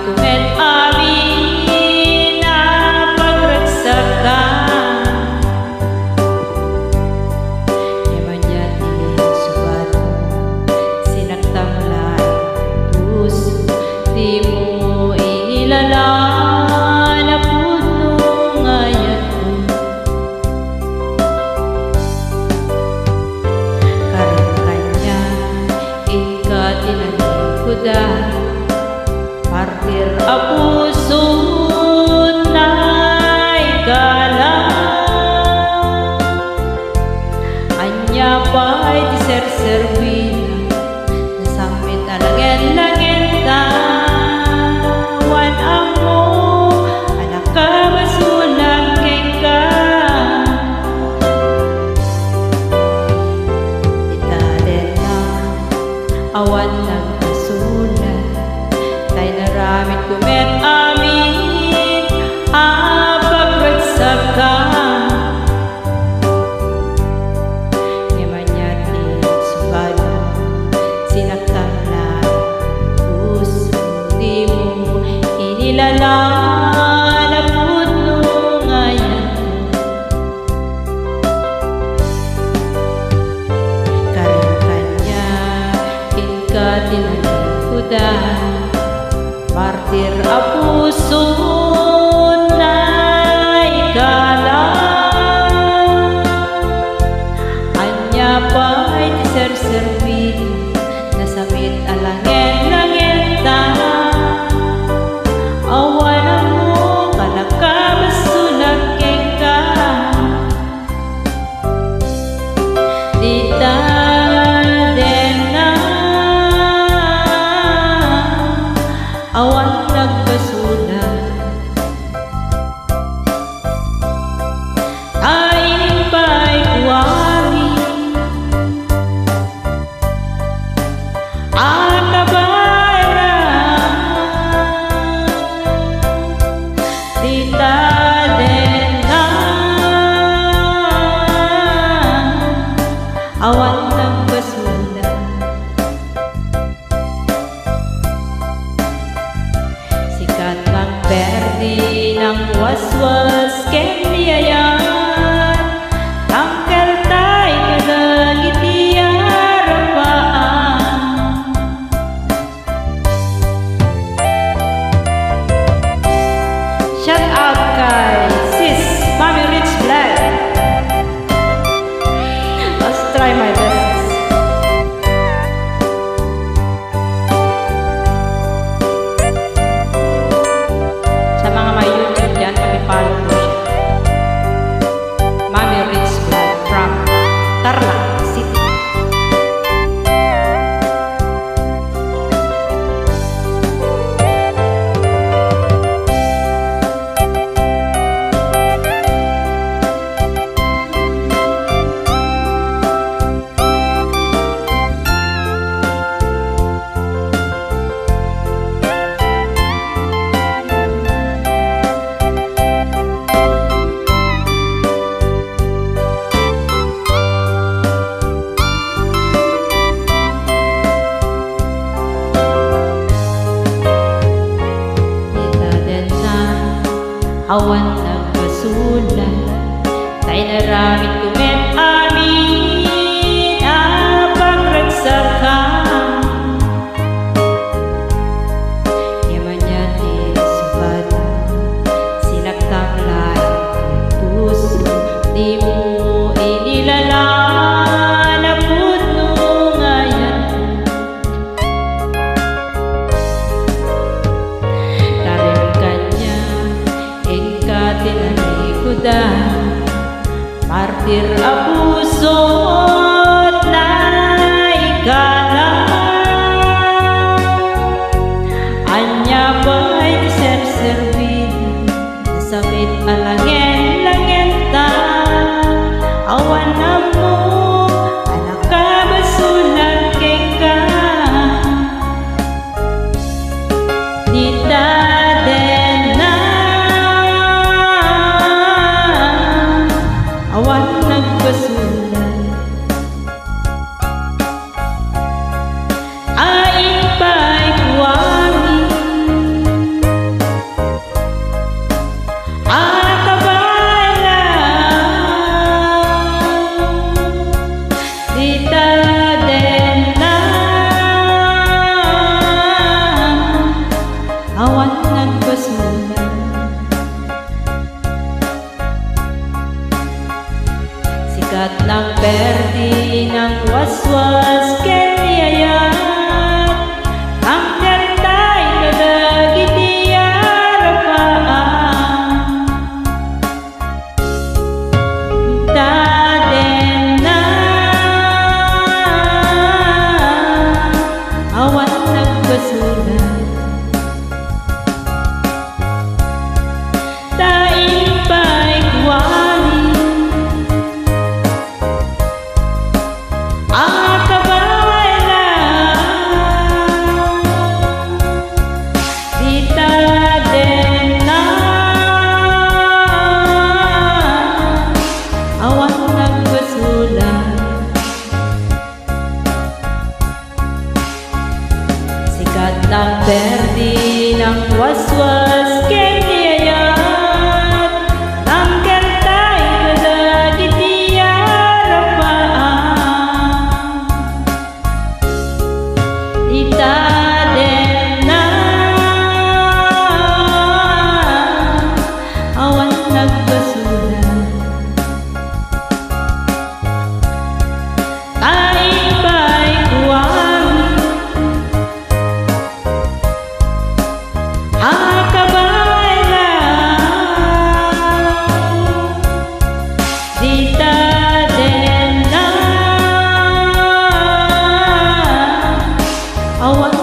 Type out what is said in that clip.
kumet amin na pagragsakan. Yaman yan sugat sinagtamlay puso, di mo inilala na puno ngayon ko. Karin kanya ikatinalikod partir a puso na'y galang. Anya pa'y di serservina nasamit alagen-lagen ta. Wan amo anak ka masulang kay ka. Italen na awan ng kasulat tay naramit kumet amin pagragsakan. Yaman yan sugat sinagtamlay puso, di mo inilala na puno ngayon. Karin kanya ikatinalikod partir a puso na'y galang. Anya pa'y di serservin nasamit alangen-langen ta. Awan mo kanakabasulag kay ka. Di ta awan nagkasulat ay ba'y kuwari akabaran. Di talen na awan nagkasulat. Sikat ng perdi ng waswas ken niyayan, tangkel tay kadagiti arapaan. Shout out kay Sis Mami Rich Black. Let's try my best. Follow mo siya. Mami Rich Black from Tarlac City. Awan nagkasulat tay naramit kumet amin pagragsakan. Yaman yan sugat sinagtamlay puso, di mo inilala na puno ngayon. Karin kanya ikatinalikod partir a puso na'y galang. Anya ba'y di serservin nasamit alangen-langen ta. Awan na mo anak ka masulang kay ka. Di talen na awan nag nagsusulat. Daing pa'y kuwari ang kabayan, dita din na awan nagsusulat. Sikat ng berdi ng waswas kay niyayat ng kantay kalagit niya rapaan. Dita din na awan nagsusulat. Daing pa'y kuwari ang kabayan, dita din na awan